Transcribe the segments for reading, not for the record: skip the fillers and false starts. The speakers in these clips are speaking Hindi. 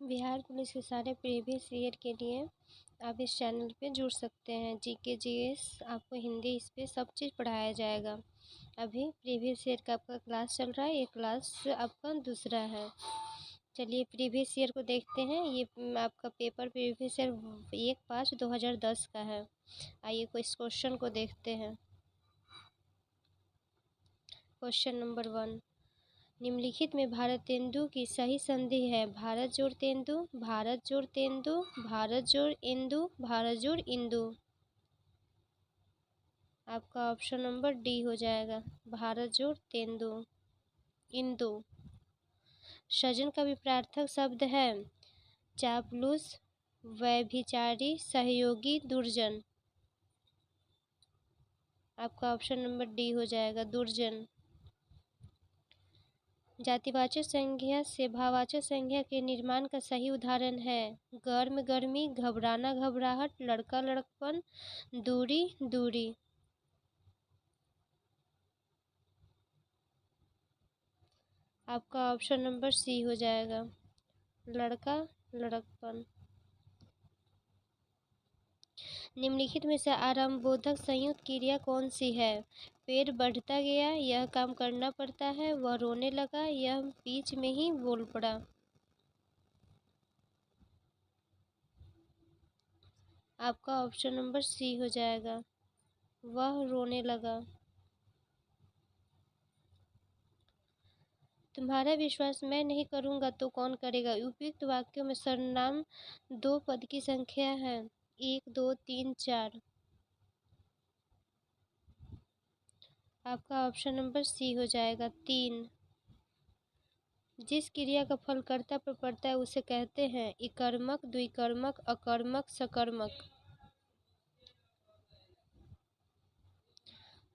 बिहार पुलिस के सारे प्रीवियस ईयर के लिए आप इस चैनल पे जुड़ सकते हैं। जीके जीएस आपको हिंदी इस पे सब चीज़ पढ़ाया जाएगा। अभी प्रीवियस ईयर का आपका क्लास चल रहा है, ये क्लास आपका दूसरा है। चलिए प्रीवियस ईयर को देखते हैं। ये आपका पेपर प्रीवियस ईयर 1/5/2010 का है। आइए इस क्वेश्चन को देखते हैं। क्वेश्चन नंबर 1, निम्नलिखित में भारत तेंदु की सही संधि है। भारत जोड़ तेंदु, भारत जोड़ तेंदु, भारत जोड़ इंदु, भारत जोड़ इंदु। आपका ऑप्शन नंबर डी हो जाएगा, भारत जोड़ तेंदु, इंदु। सजन का विपरीतार्थक शब्द है चापलूस, व्यभिचारी, सहयोगी, दुर्जन। आपका ऑप्शन नंबर डी हो जाएगा, दुर्जन। जातिवाचक संज्ञा से भाववाचक संज्ञा के निर्माण का सही उदाहरण है गर्म गर्मी, घबराना घबराहट, लड़का लड़कपन, दूरी दूरी। आपका ऑप्शन नंबर सी हो जाएगा, लड़का लड़कपन। निम्नलिखित में से आरंभबोधक संयुक्त क्रिया कौन सी है। पेड़ बढ़ता गया, यह काम करना पड़ता है, वह रोने लगा, यह बीच में ही बोल पड़ा। आपका ऑप्शन नंबर सी हो जाएगा, वह रोने लगा। तुम्हारा विश्वास मैं नहीं करूंगा तो कौन करेगा। उपयुक्त वाक्यों में सर्वनाम 2 पद की संख्या है, 1 2 3 4। आपका ऑप्शन नंबर सी हो जाएगा, 3। जिस क्रिया का फल कर्ता पर पड़ता है उसे कहते हैं इकर्मक, द्विकर्मक, अकर्मक, सकर्मक।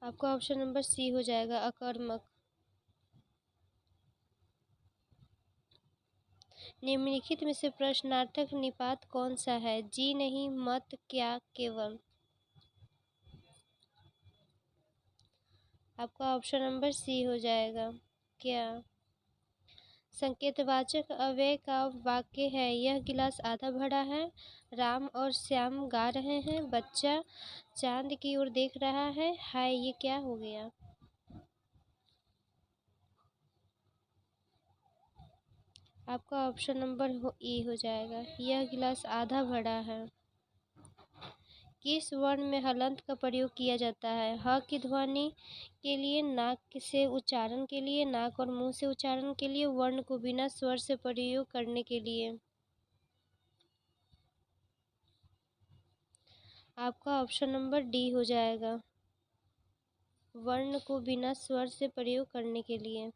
आपका ऑप्शन नंबर सी हो जाएगा, अकर्मक। निम्नलिखित में से प्रश्नार्थक निपात कौन सा है। जी नहीं, मत, क्या, केवल। आपका ऑप्शन नंबर सी हो जाएगा, क्या। संकेतवाचक अव्यय का वाक्य है यह गिलास आधा भरा है। राम और श्याम गा रहे हैं, बच्चा चांद की ओर देख रहा है, हाय ये क्या हो गया। आपका ऑप्शन नंबर ई हो जाएगा, यह गिलास आधा भरा है। किस वर्ण में हलंत का प्रयोग किया जाता है। ह की ध्वनि के लिए, नाक से उच्चारण के लिए, नाक और मुंह से उच्चारण के लिए, वर्ण को बिना स्वर से प्रयोग करने के लिए। आपका ऑप्शन नंबर डी हो जाएगा, वर्ण को बिना स्वर से प्रयोग करने के लिए।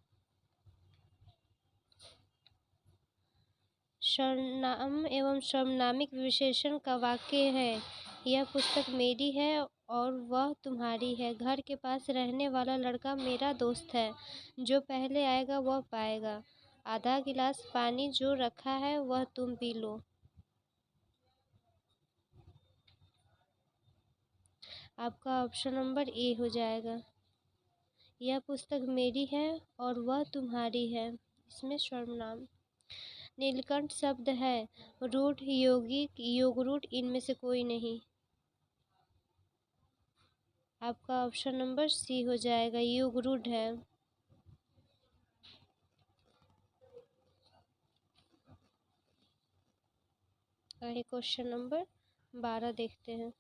सर्वनाम एवं सर्वनामिक विशेषण का वाक्य है यह पुस्तक मेरी है और वह तुम्हारी है। घर के पास रहने वाला लड़का मेरा दोस्त है, जो पहले आएगा वह पाएगा। आधा गिलास पानी जो रखा है वह तुम पी लो। आपका ऑप्शन नंबर ए हो जाएगा, यह पुस्तक मेरी है और वह तुम्हारी है, इसमें सर्वनाम। नीलकंठ शब्द है रूढ़, यौगिक, योगरूढ़, इनमें से कोई नहीं। आपका ऑप्शन नंबर सी हो जाएगा, योगरूढ़ है। आइए क्वेश्चन नंबर 12 देखते हैं।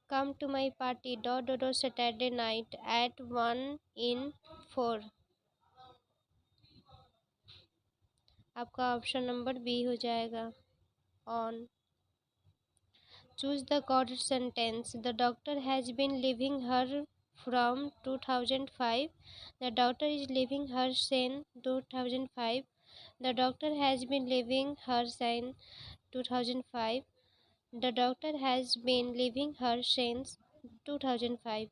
Come to my party Saturday night at 1 in 4। आपका ऑप्शन नंबर बी हो जाएगा, ऑन। Choose the correct sentence. The doctor has been living here from 2005। The doctor is living here since 2005। The doctor has been living here since 2005। The doctor has been living here since 2005।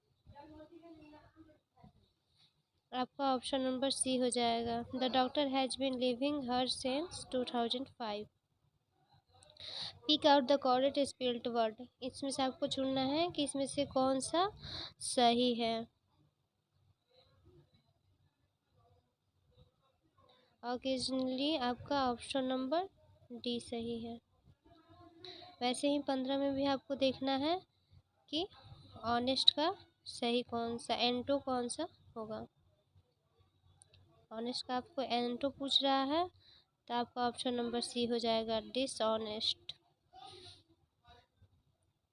आपका ऑप्शन नंबर सी हो जाएगा, the doctor has been living here since 2005। Pick out the correct spelled word, इसमें से आपको चुनना है कि इसमें से कौन सा सही है। ओकेजनली आपका ऑप्शन नंबर डी सही है। वैसे ही 15 में भी आपको देखना है कि ऑनेस्ट का सही कौन सा, एंटो कौन सा होगा। ऑनेस्ट का आपको एंटो पूछ रहा है तो आपका ऑप्शन नंबर सी हो जाएगा, डिसऑनेस्ट।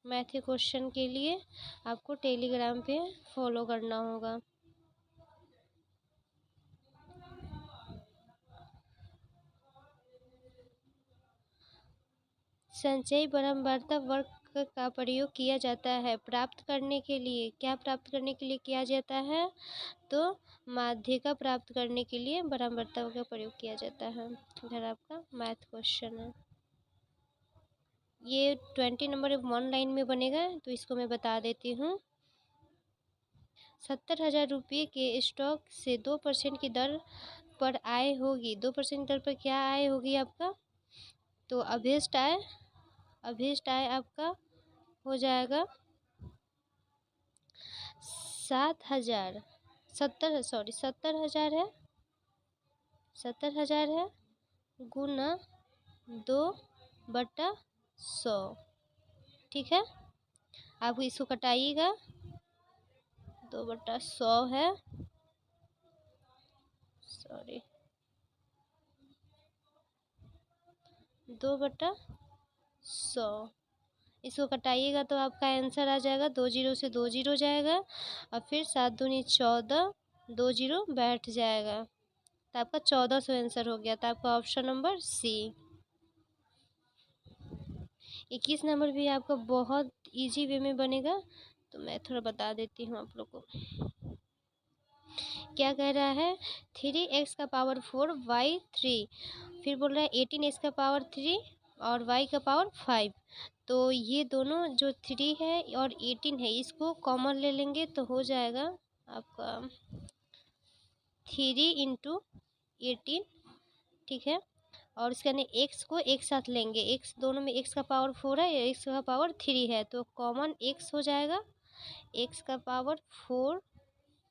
मैथ के क्वेश्चन के लिए आपको टेलीग्राम पे फॉलो करना होगा। संचयी बारंबारता वर्ग का प्रयोग किया जाता है प्राप्त करने के लिए, क्या प्राप्त करने के लिए किया जाता है, तो माध्यिका प्राप्त करने के लिए बारंबारता का प्रयोग किया जाता है। इधर आपका मैथ क्वेश्चन है, ये 20 नंबर 1 लाइन में बनेगा, तो इसको मैं बता देती हूँ। 70,000 रुपये के स्टॉक से 2% की दर पर आय होगी। 2% दर पर क्या आय होगी आपका, तो अभीष्ट आय आपका हो जाएगा 70,000 है, 70,000 है गुना 2/100। ठीक है, आप इसको कटाइएगा, 2/100 है, 2/100, इसको कटाइएगा तो आपका आंसर आ जाएगा, 2 जीरो से 2 जीरो जाएगा और फिर 7 दूनी 14, 2 जीरो बैठ जाएगा, तो आपका 1400 आंसर हो गया। तो आपका ऑप्शन नंबर सी। 21 नंबर भी आपका बहुत इजी वे में बनेगा, तो मैं थोड़ा बता देती हूँ आप लोग को। क्या कह रहा है, 3x का पावर 4 y 3, फिर बोल रहा है 18x का पावर 3 और y का पावर 5। तो ये दोनों जो 3 है और 18 है इसको कॉमन ले लेंगे तो हो जाएगा आपका 3 इंटू 18। ठीक है, और इसके अंदर x को एक साथ लेंगे, x दोनों में x का पावर 4 है, x का पावर 3 है, तो कॉमन x हो जाएगा, x का पावर 4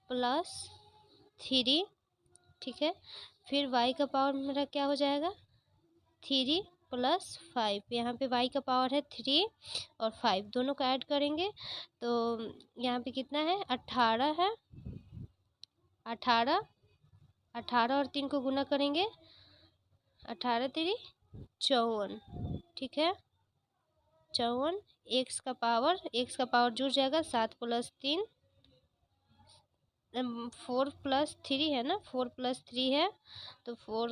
प्लस 3। ठीक है, फिर y का पावर मेरा क्या हो जाएगा, 3 प्लस 5, यहाँ पे y का पावर है 3 और 5 दोनों को ऐड करेंगे तो यहाँ पे कितना है, 18 है, 18 और 3 को गुना करेंगे, 18 3 54। ठीक है, 54, x का पावर जुड़ जाएगा, 7 प्लस 3 4 प्लस 3 है ना, 4 प्लस 3 है तो 4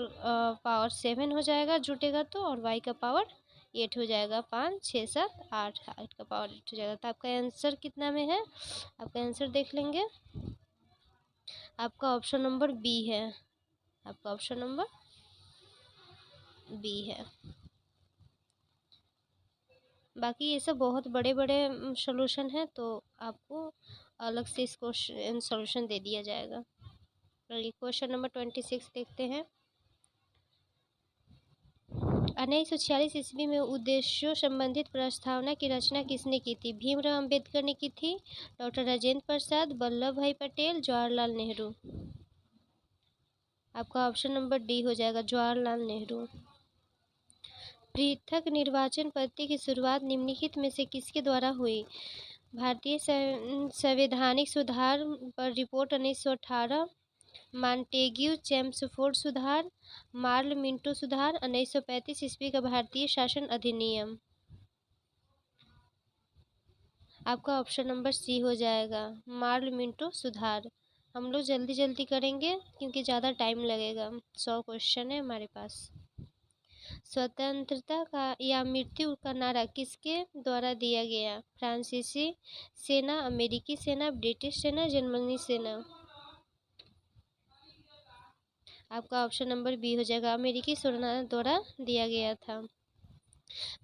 पावर 7 हो जाएगा जुटेगा तो, और y का पावर 8 हो जाएगा, 5 6 7 8 का पावर 8 हो जाएगा। तो आपका आंसर कितना में है, आपका आंसर देख लेंगे, आपका ऑप्शन नंबर बी है, आपका ऑप्शन नंबर बी है। बाकी ये सब बहुत बड़े बड़े सॉल्यूशन है, तो आपको अलग से इसको सॉल्यूशन दे दिया जाएगा। चलिए क्वेश्चन नंबर 26 देखते हैं। 1946 ईस्वी में उद्देश्यों संबंधित प्रस्तावना की रचना किसने की थी, भीमराव अंबेडकर ने की थी, डॉक्टर राजेंद्र प्रसाद, वल्लभ भाई पटेल, जवाहरलाल नेहरू। आपका ऑप्शन नंबर डी हो जाएगा, जवाहरलाल नेहरू। पृथक निर्वाचन पद्धति की शुरुआत निम्नलिखित में से किसके द्वारा हुई, भारतीय संवैधानिक सुधार पर रिपोर्ट 1918, मॉन्टेग्यू चेम्सफोर्ड सुधार, मार्ल मिंटो सुधार, 1935 ईस्वी का भारतीय शासन अधिनियम। आपका ऑप्शन नंबर सी हो जाएगा, मार्ल मिंटो सुधार। हम लोग जल्दी जल्दी करेंगे क्योंकि ज़्यादा टाइम लगेगा, 100 क्वेश्चन है हमारे पास। स्वतंत्रता का या मृत्यु का नारा किसके द्वारा दिया गया, फ्रांसीसी सेना, अमेरिकी सेना, ब्रिटिश सेना, जर्मनी सेना। आपका ऑप्शन नंबर बी हो जाएगा, अमेरिकी सेना द्वारा दिया गया था।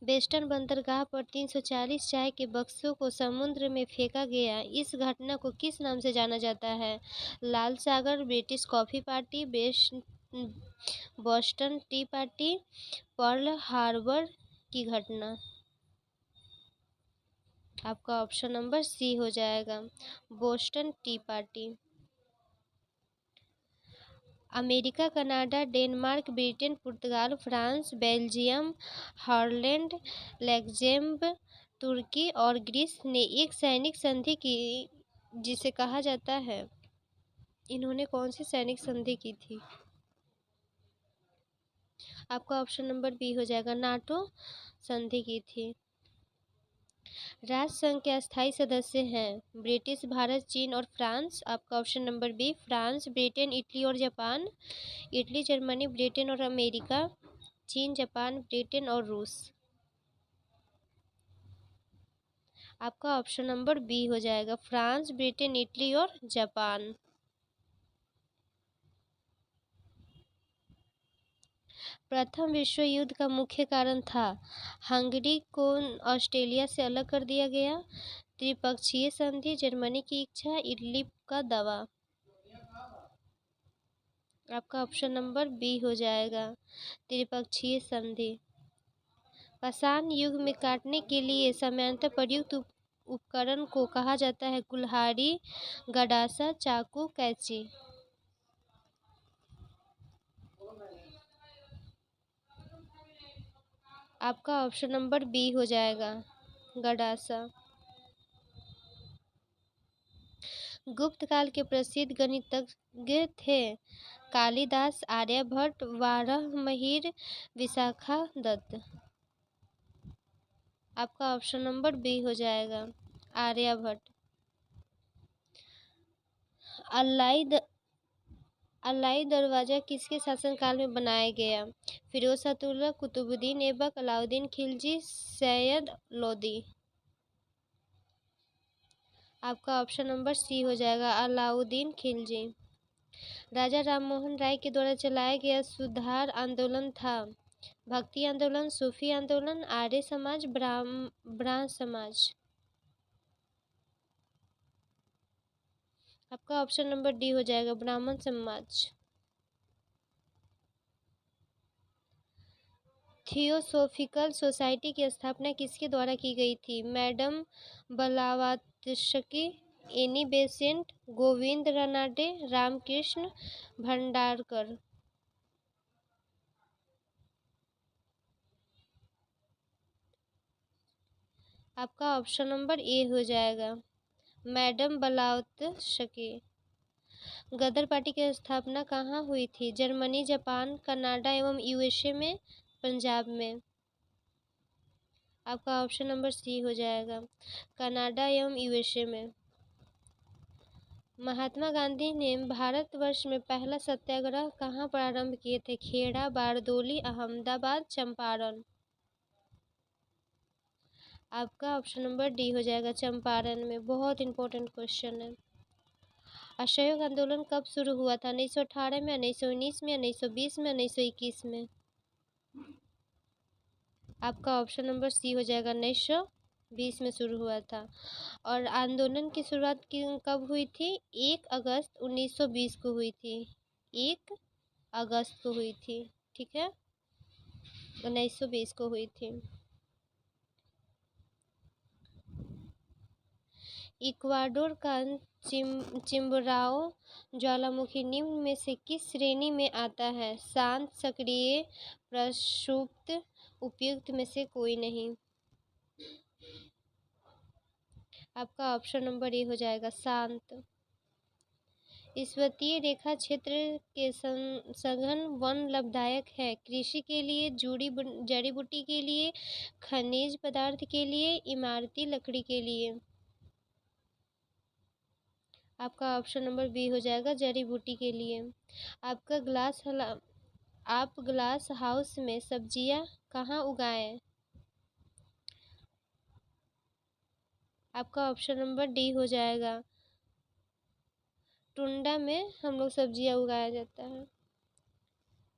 वेस्टर्न बंदरगाह पर 340 चाय के बक्सों को समुद्र में फेंका गया, इस घटना को किस नाम से जाना जाता है, लाल सागर, British coffee party, Boston tea party, Pearl Harbor की घटना? आपका ऑप्शन नंबर सी हो जाएगा, Boston tea party. America, Canada, Denmark, Britain, पुर्तगाल, फ्रांस, बेल्जियम, हॉलैंड, लग्जमबर्ग, तुर्की और ग्रीस ने एक सैनिक संधि की जिसे कहा जाता है, इन्होंने कौन सी सैनिक संधि की थी? आपका ऑप्शन नंबर बी हो जाएगा, नाटो संधि की थी। राष्ट्रसंघ के अस्थायी सदस्य हैं ब्रिटिश, भारत, चीन और फ्रांस। आपका option number B, France, Britain, Italy और जापान। इटली, जर्मनी, ब्रिटेन और अमेरिका। चीन, जापान, ब्रिटेन और रूस। आपका ऑप्शन नंबर बी हो जाएगा, फ्रांस, ब्रिटेन, इटली और जापान। प्रथम विश्व युद्ध का मुख्य कारण था, हंगरी को ऑस्ट्रेलिया से अलग कर दिया गया, त्रिपक्षीय संधि, जर्मनी की इच्छा, इटली का दवा। आपका ऑप्शन नंबर बी हो जाएगा, त्रिपक्षीय संधि। पाषाण युग में काटने के लिए समयांतर प्रयुक्त उपकरण को कहा जाता है, कुल्हाड़ी, गडासा, चाकू, कैंची। आपका ऑप्शन नंबर बी हो जाएगा, गडासा। गुप्त काल के प्रसिद्ध गणितज्ञ थे कालिदास, आर्यभट्ट, वाराहमिहिर, विशाखादत्त। आपका ऑप्शन नंबर बी हो जाएगा, आर्यभट्ट। अल्लाई दरवाजा किसके शासनकाल में बनाया गया? फिरोज शाह तुगलक, कुतुबुद्दीन ऐबक, अलाउद्दीन खिलजी, सैयद लोदी। आपका ऑप्शन नंबर सी हो जाएगा, अलाउद्दीन खिलजी। राजा राममोहन राय के द्वारा चलाया गया सुधार आंदोलन था, भक्ति आंदोलन, सूफी आंदोलन, आर्य समाज, ब्राह्मण समाज। आपका ऑप्शन नंबर डी हो जाएगा, ब्राह्मण समाज। थियोसोफिकल सोसाइटी की स्थापना किसके द्वारा की गई थी? Madam Blavatsky, Annie Besant, Govind Ranade, Ramakrishna Bhandarkar. आपका ऑप्शन नंबर ए हो जाएगा, मैडम ब्लावात्स्की। गदर पार्टी की स्थापना कहाँ हुई थी? जर्मनी, जापान, कनाडा एवं यूएसए में, पंजाब में। आपका ऑप्शन नंबर सी हो जाएगा, कनाडा एवं यूएसए में। महात्मा गांधी ने भारतवर्ष में पहला सत्याग्रह कहाँ प्रारंभ किए थे? खेड़ा, बारदोली, अहमदाबाद, चंपारण। आपका ऑप्शन नंबर डी हो जाएगा, चंपारण में। बहुत इंपॉर्टेंट क्वेश्चन है। असहयोग आंदोलन कब शुरू हुआ था? 1918 में, 1919 में, 1920 में, 1921 में। आपका ऑप्शन नंबर सी हो जाएगा, 1920 में शुरू हुआ था। और आंदोलन की शुरुआत कब हुई थी? 1 अगस्त 1920 को हुई थी। 1 अगस्त को हुई थी, ठीक है, 1920 को हुई थी। इक्वाडोर का चिम्बराओ ज्वालामुखी निम्न में से किस श्रेणी में आता है? शांत, सक्रिय, प्रक्षुब्ध, उपयुक्त में से कोई नहीं। आपका ऑप्शन नंबर ए हो जाएगा, शांत। पर्वतीय रेखा क्षेत्र के सघन वन लाभदायक है, कृषि के लिए, जड़ी बूटी के लिए, खनिज पदार्थ के लिए, इमारती लकड़ी के लिए। आपका ऑप्शन नंबर बी हो जाएगा, जड़ी बूटी के लिए। आप ग्लास हाउस में सब्जियां कहाँ उगाएं? आपका ऑप्शन नंबर डी हो जाएगा, टुंडा में हम लोग सब्जियां उगाया जाता है।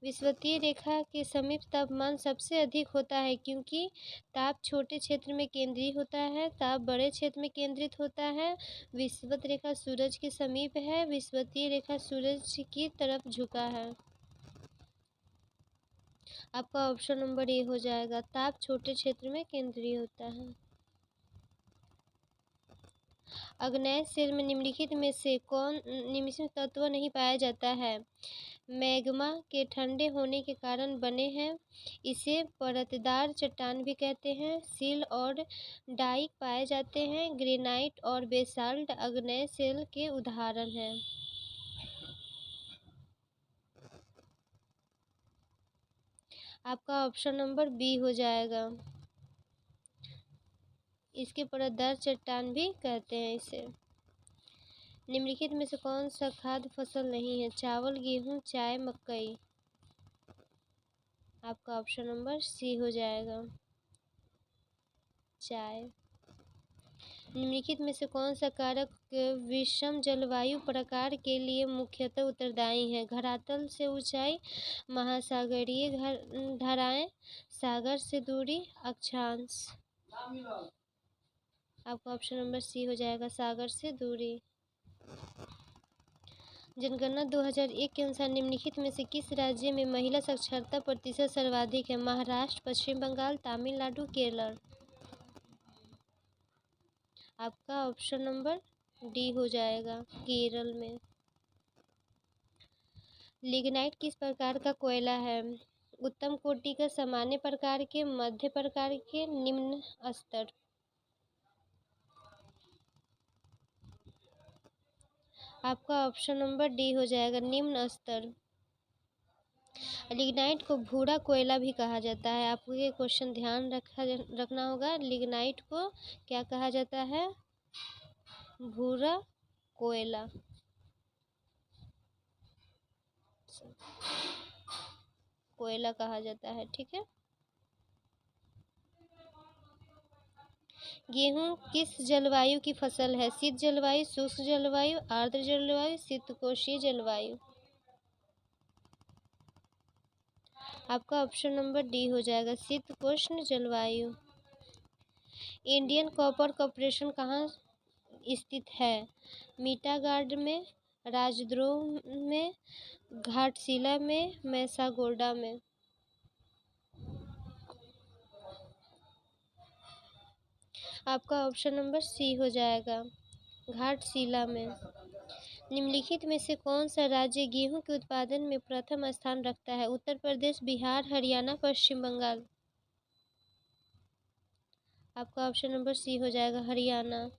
विषुवतीय रेखा के समीप तापमान सबसे अधिक होता है क्योंकि ताप छोटे क्षेत्र में केंद्रीय होता है, ताप बड़े क्षेत्र में केंद्रित होता है। विषुवत रेखा सूरज के समीप है, विषुवतीय रेखा सूरज की तरफ झुका है। आपका ऑप्शन नंबर ए हो जाएगा। ताप छोटे क्षेत्र में केंद्रीय होता है। अग्नेय शिला में निम्नलिखित तत्व नहीं पाया जाता है। मैग्मा के ठंडे होने के कारण बने हैं। इसे परतदार चट्टान भी कहते हैं। सील और डाइक पाए जाते हैं। ग्रेनाइट और बेसाल्ट अग्नेय शिला के उदाहरण हैं। आपका ऑप्शन नंबर बी हो जाएगा। इसके परतदार चट्टान भी कहते हैं इसे। निम्नलिखित में से कौन सा खाद्य फसल नहीं है? चावल, गेहूं, चाय, मकई। आपका ऑप्शन नंबर सी हो जाएगा, चाय। निम्नलिखित में से कौन सा कारक विषम जलवायु प्रकार के लिए मुख्यतः उत्तरदायी है? धरातल से ऊंचाई, महासागरीय धाराएं, सागर से दूरी, अक्षांश। आपका ऑप्शन नंबर सी हो जाएगा, सागर से दूरी। जनगणना 2001 के अनुसार निम्नलिखित में से किस राज्य में महिला साक्षरता प्रतिशत सर्वाधिक है? महाराष्ट्र, पश्चिम बंगाल, तमिलनाडु, केरल। आपका ऑप्शन नंबर डी हो जाएगा, केरल में। लिग्नाइट किस प्रकार का कोयला है? उत्तम कोटि का, सामान्य प्रकार के, मध्य प्रकार के, निम्न स्तर। आपका ऑप्शन नंबर डी हो जाएगा, निम्न स्तर। लिग्नाइट को भूरा कोयला भी कहा जाता है। आपको ये क्वेश्चन ध्यान रखना होगा। लिग्नाइट को क्या कहा जाता है? भूरा कोयला। कोयला कहा जाता है, ठीक है। गेहूं किस जलवायु की फसल है? शीत जलवायु, शुष्क जलवायु, आर्द्र जलवायु, शीतोष्णीय जलवायु। आपका ऑप्शन नंबर डी हो जाएगा, शीतोष्ण जलवायु। इंडियन कॉपर कॉर्पोरेशन कहाँ स्थित है? मीठागढ़ में, राजद्रोह में, घाटशिला में, मैसागोडा में। आपका ऑप्शन नंबर सी हो जाएगा, घाटशिला में। निम्नलिखित में से कौन सा राज्य गेहूं के उत्पादन में प्रथम स्थान रखता है? उत्तर प्रदेश, बिहार, हरियाणा, पश्चिम बंगाल। आपका ऑप्शन नंबर सी हो जाएगा, हरियाणा।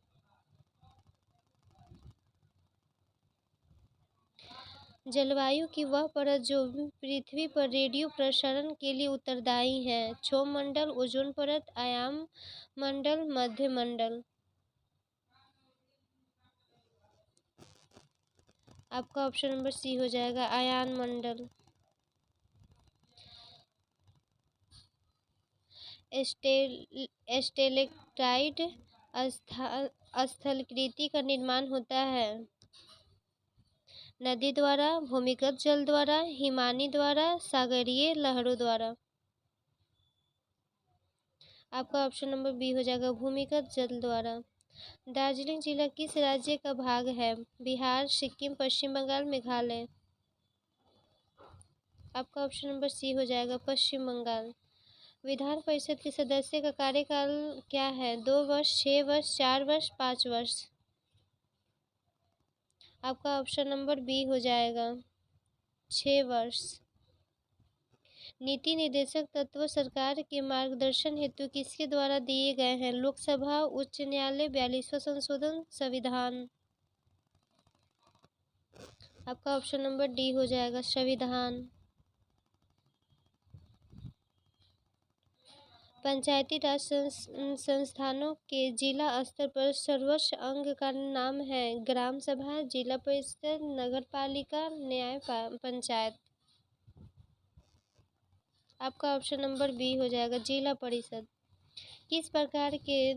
जलवायु की वह परत जो पृथ्वी पर रेडियो प्रसारण के लिए उत्तरदायी है? क्षोभ मंडल, ओजोन परत, आयाम मंडल, मध्य मंडल। आपका ऑप्शन नंबर सी हो जाएगा, आयान मंडल। स्टेलेक्टाइट स्थलाकृति का निर्माण होता है नदी द्वारा, भूमिगत जल द्वारा, हिमानी द्वारा, सागरीय लहरों द्वारा। आपका ऑप्शन नंबर बी हो जाएगा, भूमिगत जल द्वारा। दार्जिलिंग जिला किस राज्य का भाग है? बिहार, सिक्किम, पश्चिम बंगाल, मेघालय। आपका ऑप्शन नंबर सी हो जाएगा, पश्चिम बंगाल। विधान परिषद के सदस्य का कार्यकाल क्या है? 2 वर्ष, 6 वर्ष, 4 वर्ष, 5 वर्ष। आपका ऑप्शन नंबर बी हो जाएगा, 6 वर्ष। नीति निर्देशक तत्व सरकार के मार्गदर्शन हेतु किसके द्वारा दिए गए हैं? लोकसभा, उच्च न्यायालय, 42वां संशोधन, संविधान। आपका ऑप्शन नंबर डी हो जाएगा, संविधान। पंचायती राज संस्थानों के जिला स्तर पर सर्वोच्च अंग का नाम है? ग्राम सभा, जिला परिषद, नगर पालिका, न्याय पंचायत। आपका ऑप्शन नंबर बी हो जाएगा, जिला परिषद। किस प्रकार के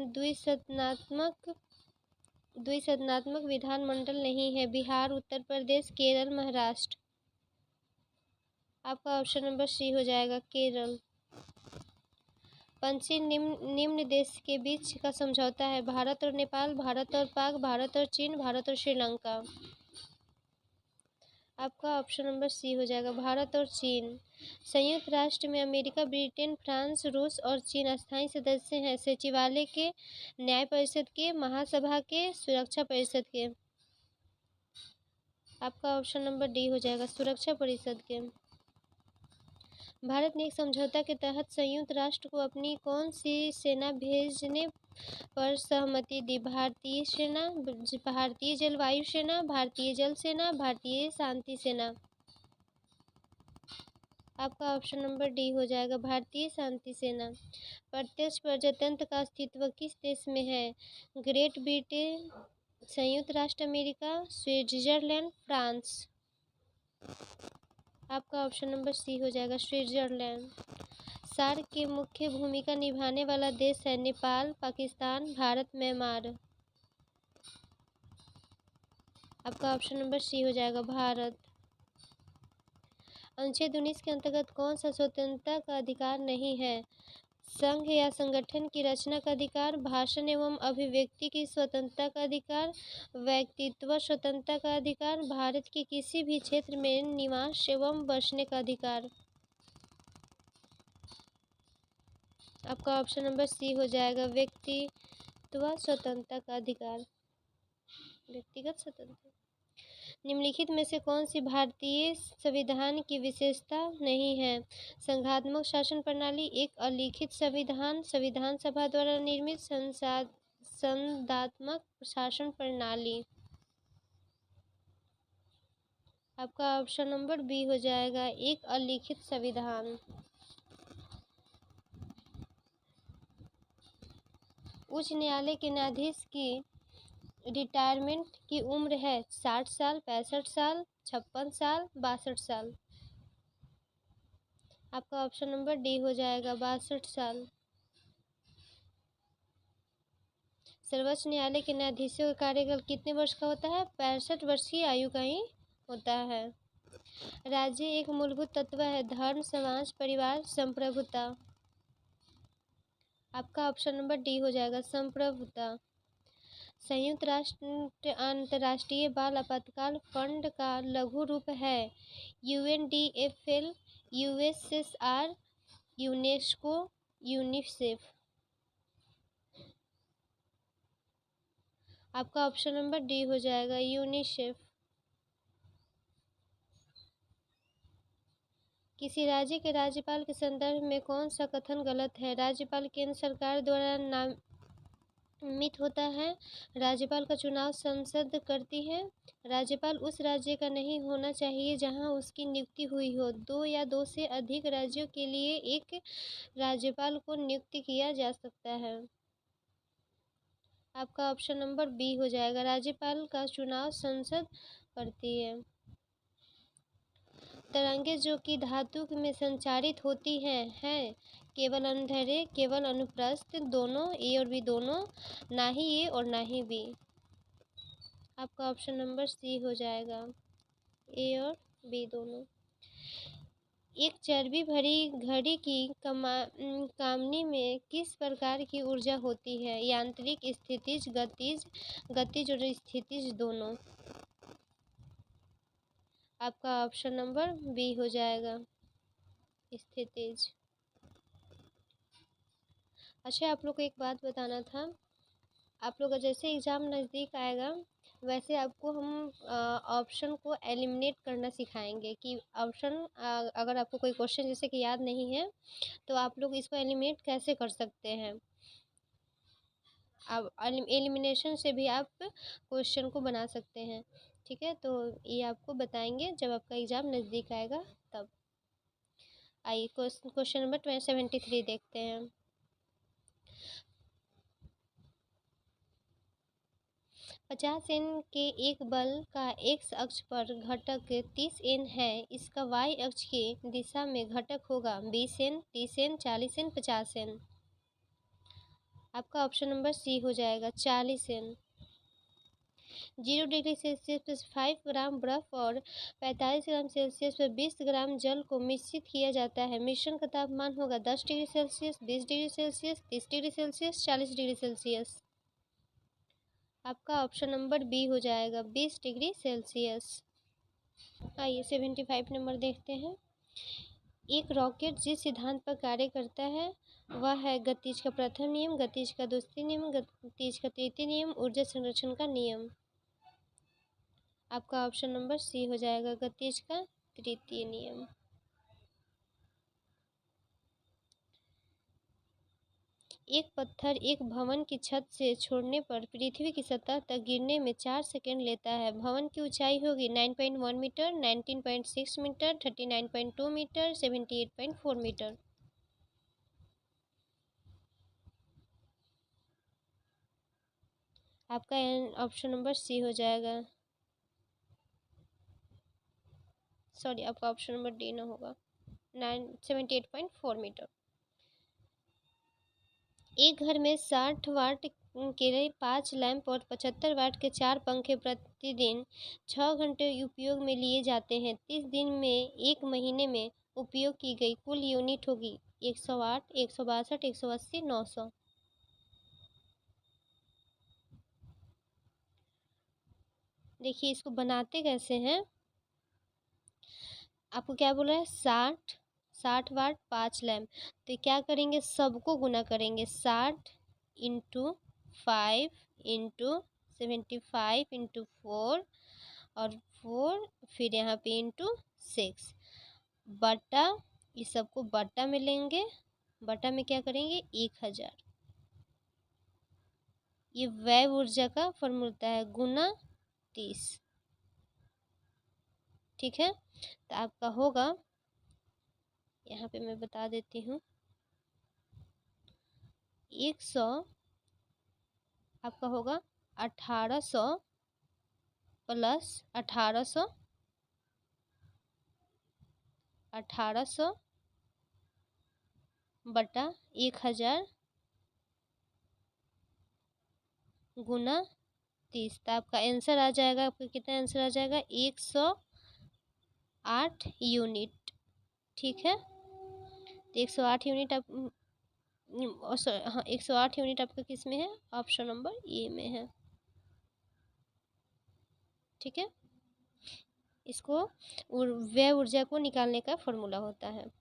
द्विसदनात्मक विधानमंडल नहीं है? बिहार, उत्तर प्रदेश, केरल, महाराष्ट्र। आपका ऑप्शन नंबर सी हो जाएगा, केरल। पंछी निम्न देश के बीच का समझौता है? भारत और नेपाल, भारत और पाक, भारत और चीन, भारत और श्रीलंका। आपका ऑप्शन नंबर सी हो जाएगा, भारत और चीन। संयुक्त राष्ट्र में अमेरिका, ब्रिटेन, फ्रांस, रूस और चीन अस्थायी सदस्य हैं। सचिवालय के, न्याय परिषद के, महासभा के, सुरक्षा परिषद के। आपका ऑप्शन नंबर डी हो जाएगा, सुरक्षा परिषद के। भारत ने एक समझौता के तहत संयुक्त राष्ट्र को अपनी कौन सी सेना भेजने पर सहमति दी? भारतीय सेना, भारतीय जलवायु सेना, भारतीय जल सेना, भारतीय शांति सेना। आपका ऑप्शन नंबर डी हो जाएगा, भारतीय शांति सेना। प्रत्यक्ष प्रजातंत्र का अस्तित्व किस देश में है? ग्रेट ब्रिटेन, संयुक्त राष्ट्र अमेरिका, स्विट्जरलैंड, फ्रांस। आपका ऑप्शन नंबर सी हो जाएगा, स्विट्जरलैंड। सार्क की मुख्य भूमिका निभाने वाला देश है? नेपाल, पाकिस्तान, भारत, म्यांमार। आपका ऑप्शन नंबर सी हो जाएगा, भारत। अनुच्छेद 19 के अंतर्गत कौन सा स्वतंत्रता का अधिकार नहीं है? संघ या संगठन की रचना का अधिकार, भाषण एवं अभिव्यक्ति की स्वतंत्रता का अधिकार, व्यक्तित्व स्वतंत्रता का अधिकार, भारत के किसी भी क्षेत्र में निवास एवं बसने का अधिकार। आपका ऑप्शन नंबर सी हो जाएगा, व्यक्तित्व स्वतंत्रता का अधिकार, व्यक्तिगत स्वतंत्रता। निम्नलिखित में से कौन सी भारतीय संविधान की विशेषता नहीं है? संघात्मक शासन प्रणाली, एक अलिखित संविधान, संविधान सभा द्वारा निर्मित संसदात्मक शासन प्रणाली। आपका ऑप्शन नंबर बी हो जाएगा, एक अलिखित संविधान। उच्च न्यायालय के न्यायाधीश की रिटायरमेंट की उम्र है? 60 साल, 65 साल, 56 साल, 62 साल। आपका ऑप्शन नंबर डी हो जाएगा, 62 साल। सर्वोच्च न्यायालय के न्यायाधीशों का कार्यकाल कितने वर्ष का होता है? 65 वर्ष की आयु का ही होता है। राज्य एक मूलभूत तत्व है? धर्म, समाज, परिवार, संप्रभुता। आपका ऑप्शन नंबर डी हो जाएगा, संप्रभुता। संयुक्त राष्ट्र अंतर्राष्ट्रीय बाल आपातकाल फंड का लघु रूप है? UNDFL, USSR, UNESCO, UNICEF. आपका ऑप्शन नंबर डी हो जाएगा, यूनिसेफ। किसी राज्य के राज्यपाल के संदर्भ में कौन सा कथन गलत है? राज्यपाल केंद्र सरकार द्वारा नामित होता है, राज्यपाल का चुनाव संसद करती है, राज्यपाल उस राज्य का नहीं होना चाहिए जहां उसकी नियुक्ति हुई हो, दो या दो से अधिक राज्यों के लिए एक राज्यपाल को नियुक्त किया जा सकता है। आपका ऑप्शन नंबर बी हो जाएगा, राज्यपाल का चुनाव संसद करती है। तरंगे जो कि धातु में संचारित होती हैं केवल अंधेरे, केवल अनुप्रस्थ, दोनों ए और बी दोनों, ना ही ए और ना ही बी। आपका ऑप्शन नंबर सी हो जाएगा, ए और बी दोनों। एक चर्बी भरी घड़ी की कामनी में किस प्रकार की ऊर्जा होती है? यांत्रिक, स्थितिज, गतिज और स्थितिज दोनों। आपका ऑप्शन नंबर बी हो जाएगा, स्थितिज। अच्छा, आप लोग को एक बात बताना था, आप लोग का जैसे एग्ज़ाम नज़दीक आएगा वैसे आपको हम ऑप्शन को एलिमिनेट करना सिखाएंगे कि ऑप्शन अगर आपको कोई क्वेश्चन जैसे कि याद नहीं है तो आप लोग इसको एलिमिनेट कैसे कर सकते हैं। अब एलिमिनेशन से भी आप क्वेश्चन को बना सकते हैं, ठीक है। तो ये आपको बताएंगे जब आपका एग्ज़ाम नज़दीक आएगा तब। आइए क्वेश्चन नंबर 73 देखते हैं। 50 एन के एक बल का एक्स अक्ष पर घटक 30 एन है, इसका वाई अक्ष की दिशा में घटक होगा 20 एन, 30 एन, 40 एन, 50 एन। आपका ऑप्शन नंबर सी हो जाएगा, 40 एन। 0 डिग्री सेल्सियस पर 5 ग्राम बर्फ और 45 ग्राम सेल्सियस पर 20 ग्राम जल को मिश्रित किया जाता है। मिश्रण का तापमान होगा 10 degree Celsius, 20 degree Celsius, 30 degree Celsius, 40 degree Celsius. आपका ऑप्शन नंबर बी हो जाएगा, 20 डिग्री सेल्सियस। आइए 75 नंबर देखते हैं। एक रॉकेट जिस सिद्धांत पर कार्य करता है वह है गतिज का प्रथम नियम, गतिज का दूसरी नियम, गतिज का तृतीय नियम, ऊर्जा संरक्षण का नियम। आपका ऑप्शन नंबर सी हो जाएगा, गतिज का तृतीय नियम। एक पत्थर एक भवन की छत से छोड़ने पर पृथ्वी की सतह तक गिरने में 4 सेकंड लेता है। भवन की ऊंचाई होगी 9.1 मीटर, 19.6 मीटर, 39.2 मीटर, 78.4 मीटर। आपका ऑप्शन नंबर सी हो जाएगा, सॉरी आपका ऑप्शन नंबर डी ना होगा, 78.4 मीटर। एक घर में 60 वाट के 5 लैंप और 75 वाट के 4 पंखे प्रतिदिन 6 घंटे उपयोग में लिए जाते हैं। 30 दिन में एक महीने में उपयोग की गई कुल यूनिट होगी 108, 162, 180, 900। देखिए इसको बनाते कैसे हैं। आपको क्या बोला है, 60 वाट 5 लैम्प। तो क्या करेंगे, सबको गुना करेंगे, 60 इंटू 5 इंटू 75 इंटू 4 और 4 फिर यहाँ पे इंटू 6 बटा, इस सबको बटा में लेंगे, बटा में क्या करेंगे 1000। ये व्यय ऊर्जा का फॉर्मूला है, गुना 30। ठीक है, तो आपका होगा, यहाँ पे मैं बता देती हूँ, 100 आपका होगा 1800 प्लस 1800 बटा 1000 गुना 30। तो आपका आंसर आ जाएगा, आपका कितना आंसर आ जाएगा, 108 यूनिट। ठीक है, तो 108 यूनिट आप हाँ 108 यूनिट आपका किस में है, ऑप्शन नंबर ए में है। ठीक है, इसको व्यय ऊर्जा को निकालने का फॉर्मूला होता है।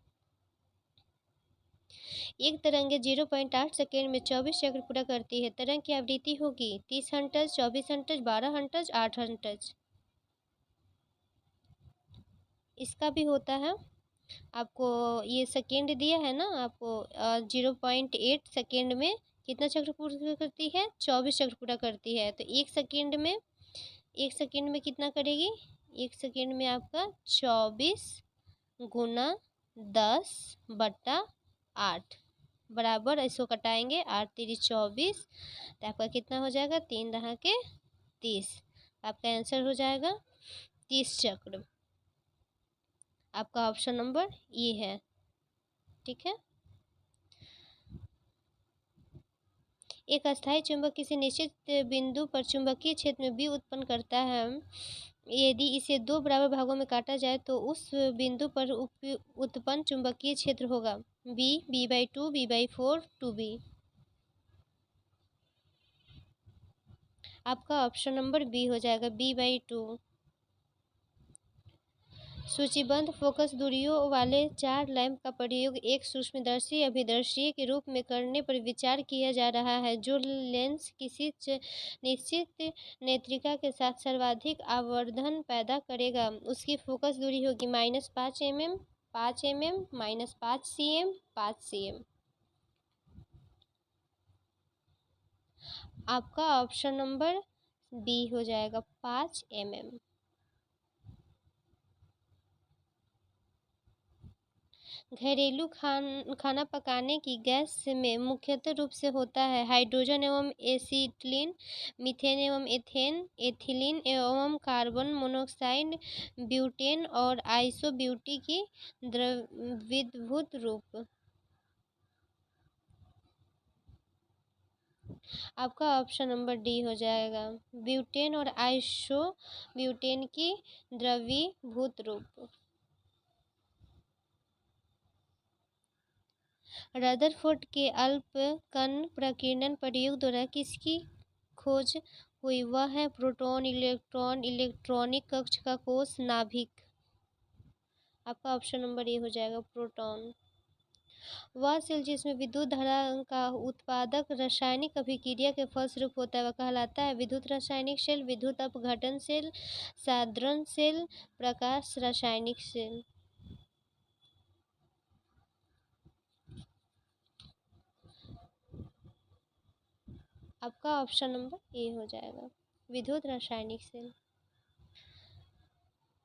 एक तरंग 0.8 सेकेंड में 24 चक्र पूरा करती है। तरंग की आवृत्ति होगी 30 हर्ट्ज, 24 हर्ट्ज, 12 हर्ट्ज, 8 हर्ट्ज। इसका भी होता है, आपको ये सेकेंड दिया है ना, आपको 0.8 सेकेंड में कितना चक्र पूरा करती है, 24 चक्र पूरा करती है। तो एक सेकेंड में कितना करेगी, एक सेकेंड में आपका 24 गुना 10 बटा 8 बराबर, इसको कटाएंगे 8 3 24, तो आपका कितना हो जाएगा, 3 रहा के 30। आपका आंसर हो जाएगा 30 चक्र। आपका ऑप्शन नंबर ये है। ठीक है, एक अस्थायी चुंबक किसी निश्चित बिंदु पर चुंबकीय क्षेत्र में बी उत्पन्न करता है। यदि इसे 2 बराबर भागों में काटा जाए तो उस बिंदु पर उत्पन्न चुंबकीय क्षेत्र होगा B/2, B/4, 2B। आपका ऑप्शन नंबर बी हो जाएगा, B/2। सूचीबद्ध फोकस दूरियों वाले 4 लैंप का प्रयोग एक सूक्ष्मदर्शी अभिदर्शी के रूप में करने पर विचार किया जा रहा है। जो लेंस किसी निश्चित नेत्रिका के साथ सर्वाधिक आवर्धन पैदा करेगा उसकी फोकस दूरी होगी -5 mm, 5 mm, -5 cm, 5 cm। आपका ऑप्शन नंबर बी हो जाएगा, 5 mm। घरेलू खाना पकाने की गैस में मुख्यतः रूप से होता है हाइड्रोजन एवं एसिटिलीन, मीथेन एवं एथेन, एथिलीन एवं कार्बन मोनोऑक्साइड, ब्यूटेन और आइसोब्यूटी की द्रवीभूत रूप। आपका ऑप्शन नंबर डी हो जाएगा, ब्यूटेन और आइसोब्यूटेन की द्रवीभूत रूप। रदरफोर्ड के अल्पकण प्रकीर्णन प्रयोग द्वारा किसकी खोज हुई, वह है प्रोटॉन, इलेक्ट्रॉन, इलेक्ट्रॉनिक कक्ष का कोष, नाभिक। आपका ऑप्शन नंबर ए हो जाएगा प्रोटॉन। वह सेल जिसमें विद्युत धारा का उत्पादक रासायनिक अभिक्रिया के फलस्वरूप होता है वह कहलाता है विद्युत रासायनिक सेल, विद्युत अपघटन सेल, साधारण सेल, प्रकाश रासायनिक सेल। आपका ऑप्शन नंबर ए हो जाएगा विद्युत रासायनिक सेल।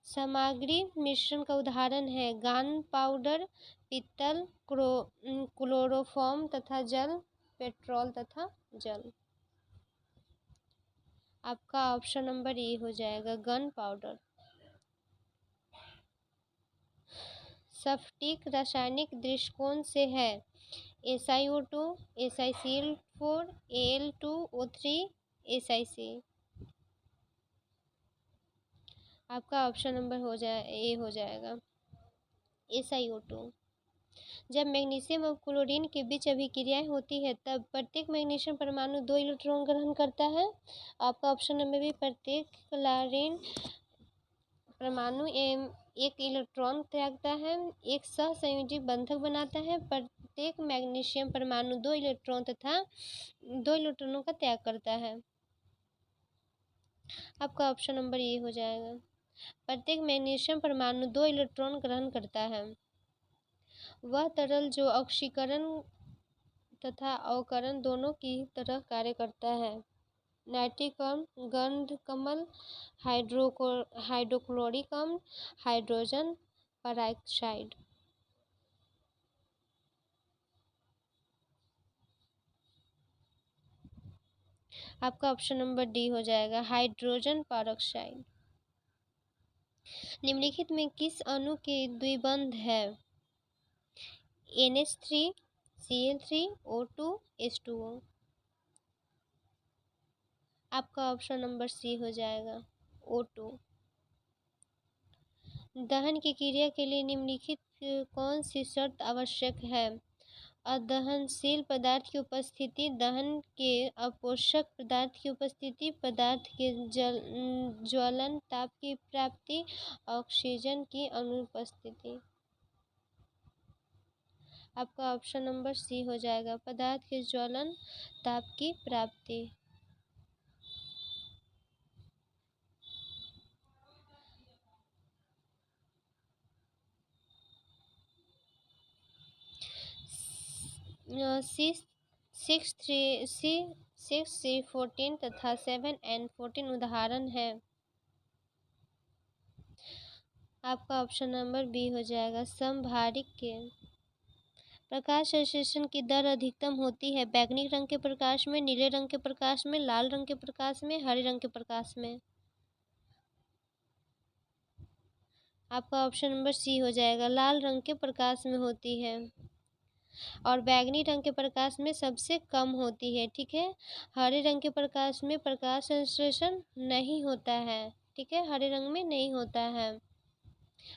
सामग्री मिश्रण का उदाहरण है गान पाउडर, पीतल, क्लोरोफॉर्म तथा जल, पेट्रोल तथा जल। आपका ऑप्शन नंबर ए हो जाएगा गन पाउडर। स्फटिक रासायनिक दृष्टिकोण से है SiO2, SiCl4, Al2O3, SiC। आपका ऑप्शन नंबर ए हो जाएगा SiO2। जब मैग्नीशियम और क्लोरीन के बीच अभिक्रियाएं होती है तब प्रत्येक मैग्नीशियम परमाणु 2 इलेक्ट्रॉन ग्रहण करता है। आपका ऑप्शन नंबर बी प्रत्येक क्लोरीन परमाणु एक इलेक्ट्रॉन त्यागता है, एक सहसंयोजी बंधक बनाता है। प्रत्येक मैग्नीशियम परमाणु 2 इलेक्ट्रॉन तथा 2 इलेक्ट्रॉनों का त्याग करता है। आपका ऑप्शन नंबर ए हो जाएगा प्रत्येक मैग्नीशियम परमाणु 2 इलेक्ट्रॉन ग्रहण करता है। वह तरल जो ऑक्सीकरण तथा अवकरण दोनों की तरह कार्य करता है। नाइट्रिक अम्ल, गंध कमल, हाइड्रोक्लोरिक अम्ल, हाइड्रोजन पेरोक्साइड। आपका ऑप्शन नंबर डी हो जाएगा हाइड्रोजन पेरोक्साइड। निम्नलिखित में किस अणु के द्विबंध है NH3, Cl3, O2, H2O। आपका ऑप्शन नंबर सी हो जाएगा O2। दहन की क्रिया के लिए निम्नलिखित कौन सी शर्त आवश्यक है अदहनशील पदार्थ की उपस्थिति, दहन के अपोषक पदार्थ की उपस्थिति, पदार्थ के ज्वलन ताप की प्राप्ति, ऑक्सीजन की अनुपस्थिति। आपका ऑप्शन नंबर सी हो जाएगा पदार्थ के ज्वलन ताप की प्राप्ति। C6C14 तथा 7N14 उदाहरण है। आपका ऑप्शन नंबर बी हो जाएगा समभारिक के। प्रकाश संश्लेषण की दर अधिकतम होती है बैंगनी रंग के प्रकाश में, नीले रंग के प्रकाश में, लाल रंग के प्रकाश में, हरे रंग के प्रकाश में। आपका ऑप्शन नंबर सी हो जाएगा लाल रंग के प्रकाश में होती है और बैंगनी रंग के प्रकाश में सबसे कम होती है। ठीक है, हरे रंग के प्रकाश में प्रकाश संश्लेषण नहीं होता है। ठीक है, हरे रंग में नहीं होता है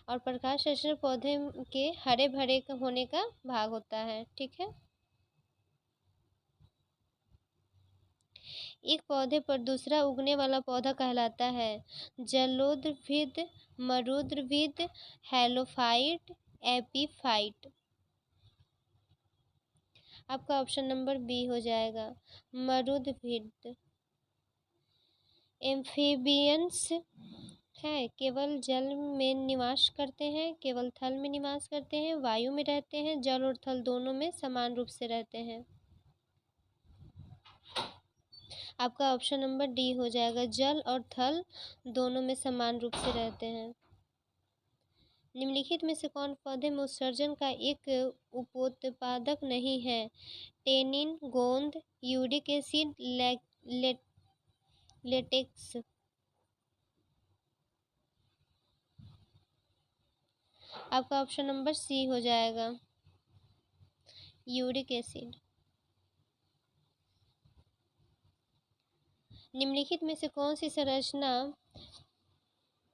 और प्रकाश संश्लेषण पौधे के हरे भरे होने का भाग होता है। ठीक है, एक पौधे पर दूसरा उगने वाला पौधा कहलाता है जलोदृविद, मरुदृविद, हैलोफाइट, एपीफाइट। आपका ऑप्शन नंबर बी हो जाएगा मरुदभिद। एम्फीबियंस है केवल जल में निवास करते हैं, केवल थल में निवास करते हैं, वायु में रहते हैं, जल और थल दोनों में समान रूप से रहते हैं। आपका ऑप्शन नंबर डी हो जाएगा जल और थल दोनों में समान रूप से रहते हैं। निम्नलिखित में से कौन पौधे में उत्सर्जन का एक उपोत्पादक नहीं है टेनिन, गोंद, यूरिक एसिड, लेटेक्स। आपका ऑप्शन नंबर सी हो जाएगा यूरिक एसिड। निम्नलिखित में से कौन सी संरचना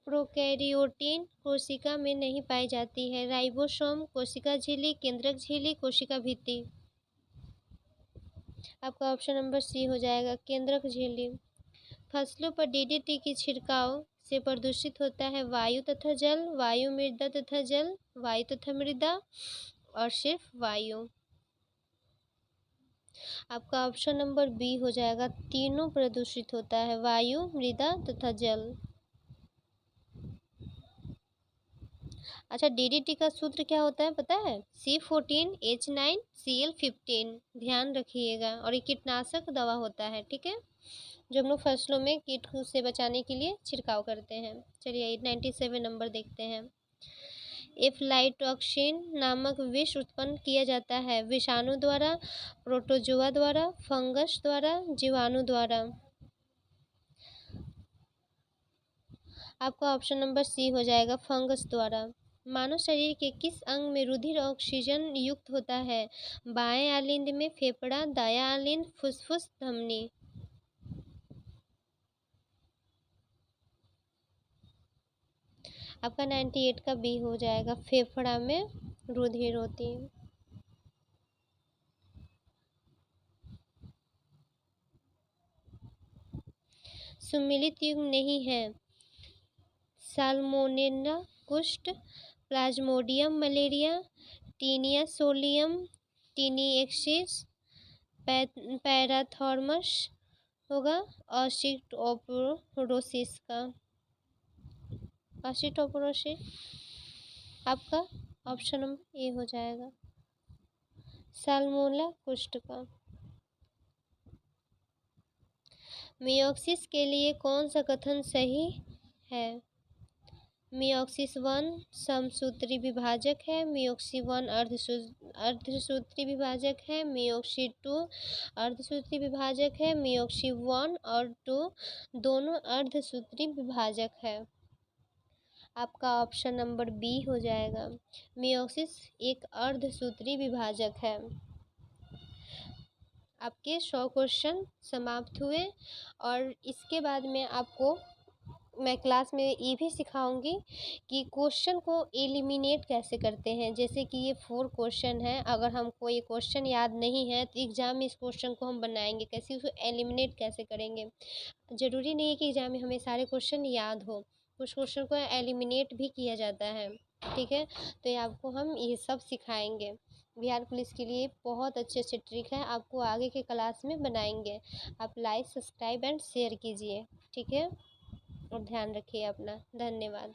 प्रोकैरियोटिक कोशिका में नहीं पाई जाती है राइबोसोम, कोशिका झिल्ली, केंद्रक झिल्ली, कोशिका भित्ति। आपका ऑप्शन नंबर सी हो जाएगा केंद्रक झिल्ली। फसलों पर DDT की छिड़काव से प्रदूषित होता है? वायु तथा जल, वायु मृदा तथा जल, वायु तथा मृदा, और सिर्फ वायु। आपका ऑप्शन नंबर बी हो जाएगा, तीनों प्रदूषित होता है, वायु, मृदा तथा जल। अच्छा, डीडीटी का सूत्र क्या होता है पता है? C14H9Cl15। ध्यान रखिएगा। और ये कीटनाशक दवा होता है, ठीक है, जो हम लोग फसलों में कीट से बचाने के लिए छिड़काव करते हैं। चलिए 97 नंबर देखते हैं। एफ्लाटॉक्सिन नामक विष उत्पन्न किया जाता है विषाणु द्वारा, प्रोटोजोआ द्वारा, फंगस द्वारा, जीवाणु द्वारा। आपका ऑप्शन नंबर सी हो जाएगा, फंगस द्वारा। मानव शरीर के किस अंग में रुधिर ऑक्सीजन युक्त होता है? बाएं आलिंद में फेफड़ा, दायां आलिंद, फुसफुस, धमनी। आपका 98 का बी हो जाएगा, फेफड़ा में रुधिर होती है। सुमिलित युग्म नहीं है? साल्मोनेला, कुष्ठ, प्लाज्मोडियम मलेरिया, टीनिया सोलियम, टीनिएक्सिस, पैराथॉर्मस होगा, ऑसिटोपोरोसिस का। ऑसिटोपोरोसिस आपका ऑप्शन नंबर ए हो जाएगा, साल्मोनेला कुष्ठ का। मियोसिस के लिए कौन सा कथन सही है? मियोसिस 1 समसूत्री विभाजक है, मियोसिस 1 अर्धसूत्री विभाजक है, मियोसिस 2 अर्धसूत्री विभाजक है, मियोसिस 1 और 2 दोनों अर्धसूत्री विभाजक है। आपका ऑप्शन नंबर बी हो जाएगा, मियोसिस एक अर्धसूत्री विभाजक है। आपके 100 क्वेश्चन समाप्त हुए, और इसके बाद में आपको मैं क्लास में ये भी सिखाऊंगी कि क्वेश्चन को एलिमिनेट कैसे करते हैं। जैसे कि ये 4 क्वेश्चन है, अगर हमको ये क्वेश्चन याद नहीं है तो एग्ज़ाम में इस क्वेश्चन को हम बनाएंगे कैसे, उसको एलिमिनेट कैसे करेंगे। ज़रूरी नहीं है कि एग्ज़ाम में हमें सारे क्वेश्चन याद हो, कुछ क्वेश्चन को एलिमिनेट भी किया जाता है, ठीक है। तो ये आपको हम ये सब सिखाएंगे। बिहार पुलिस के लिए बहुत अच्छे अच्छे ट्रिक है, आपको आगे के क्लास में बनाएंगे। आप लाइक, सब्सक्राइब एंड शेयर कीजिए, ठीक है, और ध्यान रखिए अपना। धन्यवाद।